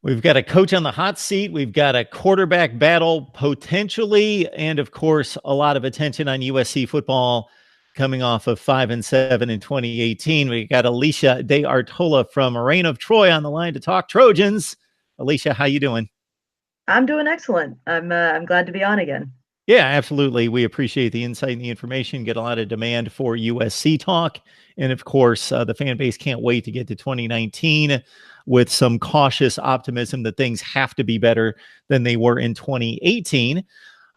We've got a coach on the hot seat. We've got a quarterback battle potentially, and of course, a lot of attention on USC football coming off of 5-7 in 2018. We got Alicia De Artola from Reign of Troy on the line to talk Trojans. Alicia, how you doing? I'm doing excellent. I'm glad to be on again. Yeah, absolutely. We appreciate the insight and the information. Get a lot of demand for USC talk. And of course, the fan base can't wait to get to 2019 with some cautious optimism that things have to be better than they were in 2018.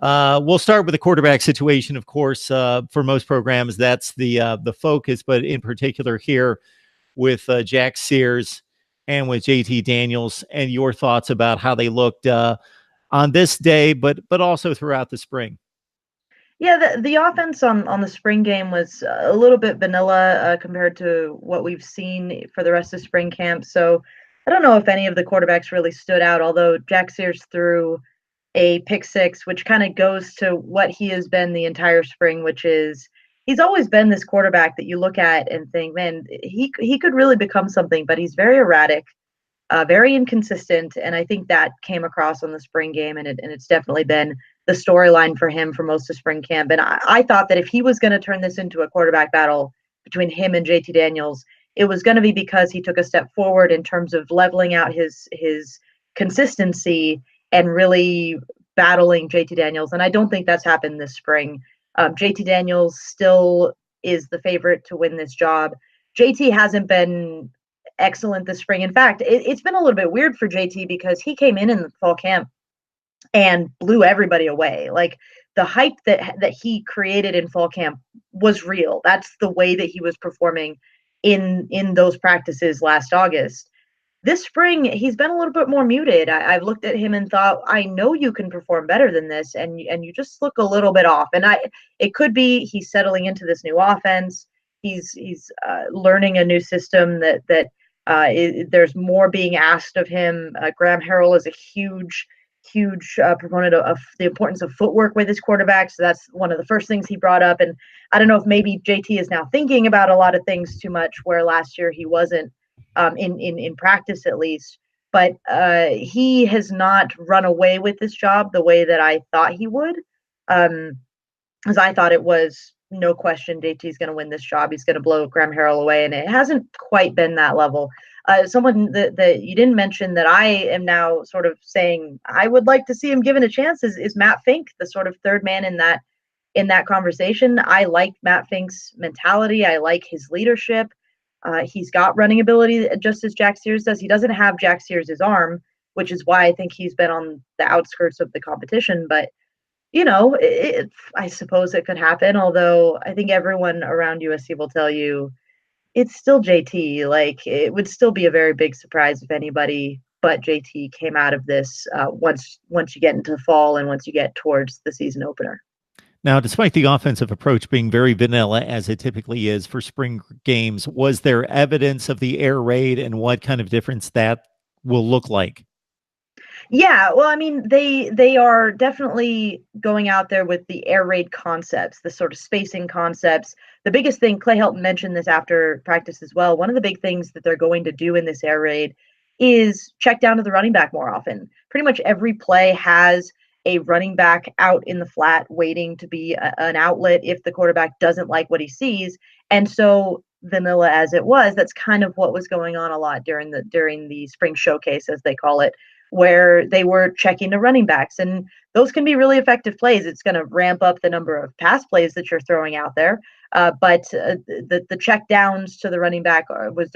We'll start with the quarterback situation, of course. For most programs, that's the focus, but in particular here with Jack Sears and with JT Daniels, and your thoughts about how they looked on this day, but also throughout the spring. Yeah, the offense on the spring game was a little bit vanilla compared to what we've seen for the rest of spring camp. So I don't know if any of the quarterbacks really stood out, although Jack Sears threw a pick six, which kind of goes to what he has been the entire spring, which is he's always been this quarterback that you look at and think, man, he could really become something, but he's very erratic, very inconsistent, and I think that came across on the spring game, and it's definitely been the storyline for him for most of spring camp. And I thought that if he was going to turn this into a quarterback battle between him and JT Daniels, it was going to be because he took a step forward in terms of leveling out his consistency and really battling JT Daniels. And I don't think that's happened this spring. JT Daniels still is the favorite to win this job. JT hasn't been excellent this spring. In fact, it's been a little bit weird for JT because he came in the fall camp and blew everybody away. Like the hype that he created in fall camp was real. That's the way that he was performing in those practices last August. This spring, he's been a little bit more muted. I've looked at him and thought, I know you can perform better than this, and you just look a little bit off. And it could be he's settling into this new offense. He's learning a new system that there's more being asked of him. Graham Harrell is a huge proponent of the importance of footwork with his quarterback. So that's one of the first things he brought up. And I don't know if maybe JT is now thinking about a lot of things too much, where last year he wasn't, in practice at least. But he has not run away with this job the way that I thought he would. Because I thought it was no question JT is going to win this job. He's going to blow Graham Harrell away, and it hasn't quite been that level. Someone that you didn't mention that I am now sort of saying I would like to see him given a chance is Matt Fink, the sort of third man in that conversation. I like Matt Fink's mentality. I like his leadership. He's got running ability just as Jack Sears does. He doesn't have Jack Sears' arm, which is why I think he's been on the outskirts of the competition. But I suppose it could happen. Although I think everyone around USC will tell you it's still JT. Like it would still be a very big surprise if anybody but JT came out of this once you get into the fall and once you get towards the season opener. Now, despite the offensive approach being very vanilla, as it typically is for spring games, was there evidence of the air raid and what kind of difference that will look like? Yeah, well, I mean, they are definitely going out there with the air raid concepts, the sort of spacing concepts. The biggest thing, Clay Helton mentioned this after practice as well. One of the big things that they're going to do in this air raid is check down to the running back more often. Pretty much every play has a running back out in the flat waiting to be an outlet if the quarterback doesn't like what he sees. And so vanilla as it was, that's kind of what was going on a lot during the spring showcase, as they call it, where they were checking the running backs. And those can be really effective plays. It's going to ramp up the number of pass plays that you're throwing out there. But the check downs to the running back was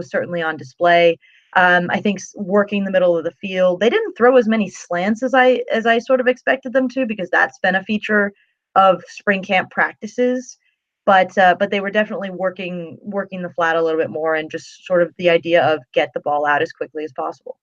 certainly on display. I think working the middle of the field, they didn't throw as many slants as I sort of expected them to, because that's been a feature of spring camp practices. But they were definitely working the flat a little bit more, and just sort of the idea of get the ball out as quickly as possible.